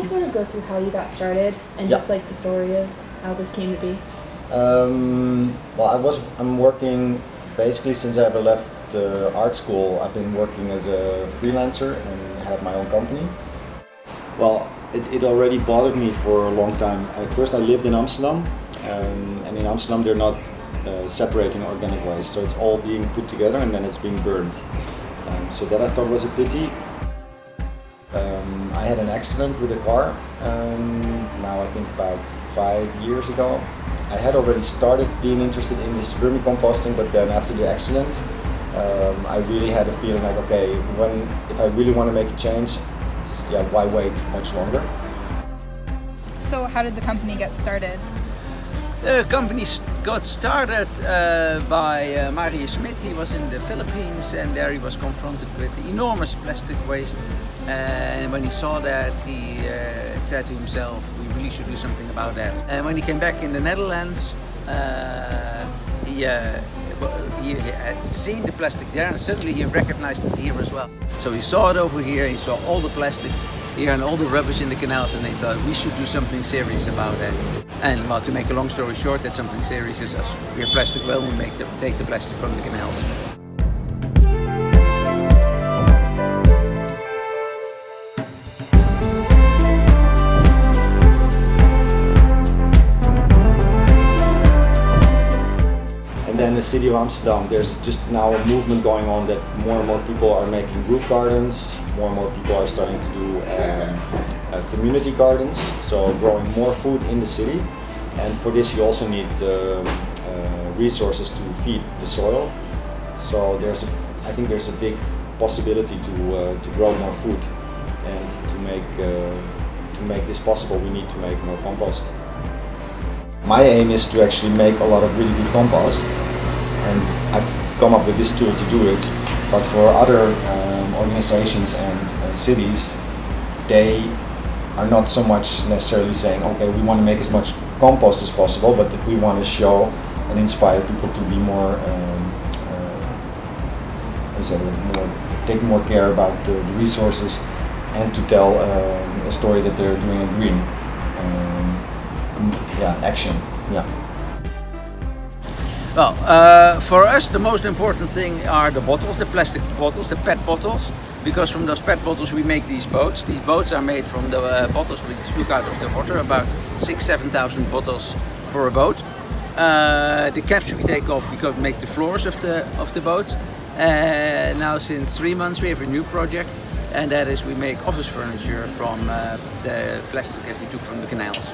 just sort of go through how you got started and Yeah. just like the story of how this came to be? Well, I'm working basically since I ever left art school. I've been working as a freelancer and had my own company. Well, it already bothered me for a long time. First, I lived in Amsterdam, and in Amsterdam they're not separating organic waste, so it's all being put together and then it's being burned. So that I thought was a pity. I had an accident with a car, now I think about 5 years ago. I had already started being interested in this vermicomposting, but then after the accident, I really had a feeling like, okay, if I really want to make a change, why wait much longer? So how did the company get started? The company got started by Marius Smit. He was in the Philippines and there he was confronted with enormous plastic waste. And when he saw that, he said to himself, we really should do something about that. And when he came back in the Netherlands, he had seen the plastic there and suddenly he recognized it here as well. So he saw it over here, he saw all the plastic here and all the rubbish in the canals, and they thought we should do something serious about that. And well, to make a long story short, that's something serious is us. We're plastic well, we take the plastic from the canals. And then the city of Amsterdam, there's just now a movement going on that more and more people are making roof gardens, more and more people are starting to do community gardens, so growing more food in the city. And for this you also need resources to feed the soil. So I think there's a big possibility to grow more food, and to make this possible we need to make more compost. My aim is to actually make a lot of really good compost, and I've come up with this tool to do it. But for other organizations and cities, they are not so much necessarily saying, okay, we want to make as much compost as possible, but that we want to show and inspire people to be more, take more care about the resources, and to tell a story that they're doing a green action. Yeah. Well, for us the most important thing are the bottles, the plastic bottles, the PET bottles, because from those PET bottles we make these boats. These boats are made from the bottles we took out of the water, about 6,000-7,000 bottles for a boat. The caps we take off, we could make the floors of the boats. Now since 3 months we have a new project, and that is we make office furniture from the plastic that we took from the canals.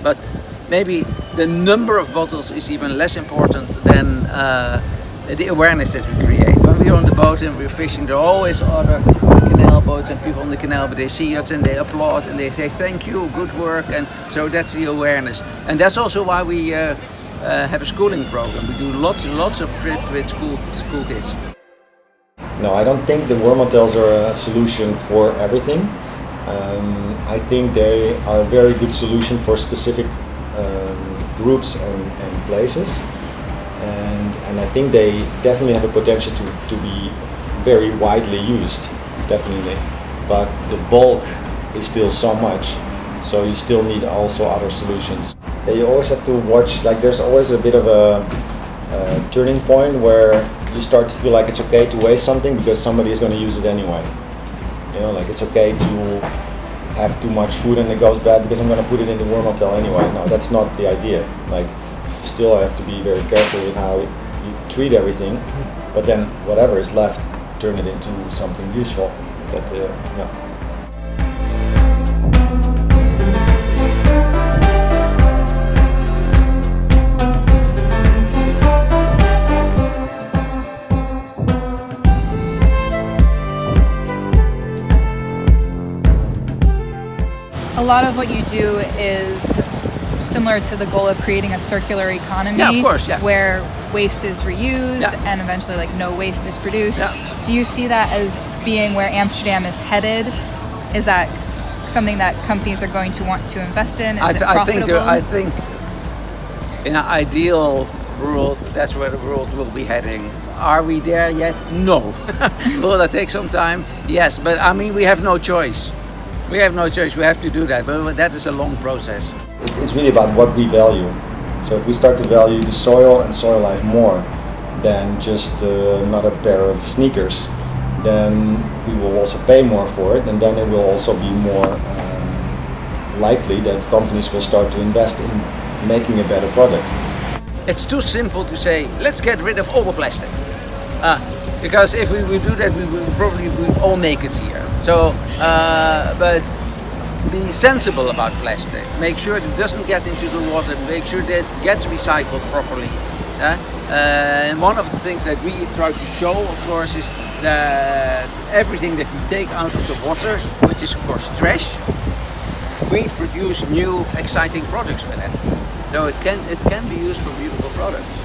But maybe the number of bottles is even less important than the awareness that we create. When we're on the boat and we're fishing, there are always other canal boats and people on the canal, but they see us and they applaud and they say thank you, good work, and so that's the awareness. And that's also why we have a schooling program. We do lots and lots of trips with school kids. No, I don't think the worm hotels are a solution for everything. I think they are a very good solution for specific groups and places, and I think they definitely have a potential to be very widely used, definitely. But the bulk is still so much, so you still need also other solutions. You always have to watch, like there's always a bit of a turning point where you start to feel like it's okay to waste something because somebody is going to use it anyway. You know, like it's okay to have too much food and it goes bad because I'm going to put it in the worm hotel anyway. No, that's not the idea. Like, you still have to be very careful with how you treat everything, but then whatever is left, turn it into something useful. That, yeah. A lot of what you do is similar to the goal of creating a circular economy. Yeah, of course, yeah. Where waste is reused, Yeah. and eventually like no waste is produced. Yeah. Do you see that as being where Amsterdam is headed? Is that something that companies are going to want to invest in? Is it profitable? I think in an ideal world, that's where the world will be heading. Are we there yet? No. Will that take some time? Yes, but I mean, we have no choice. We have no choice. We have to do that, but that is a long process. It's really about what we value. So if we start to value the soil and soil life more than just another pair of sneakers, then we will also pay more for it, and then it will also be more likely that companies will start to invest in making a better product. It's too simple to say, let's get rid of all the plastic. Because if we would do that, we would probably all naked here. So, but be sensible about plastic. Make sure it doesn't get into the water. Make sure that it gets recycled properly. And one of the things that we try to show, of course, is that everything that we take out of the water, which is of course trash, we produce new exciting products with it. So it can be used for beautiful products.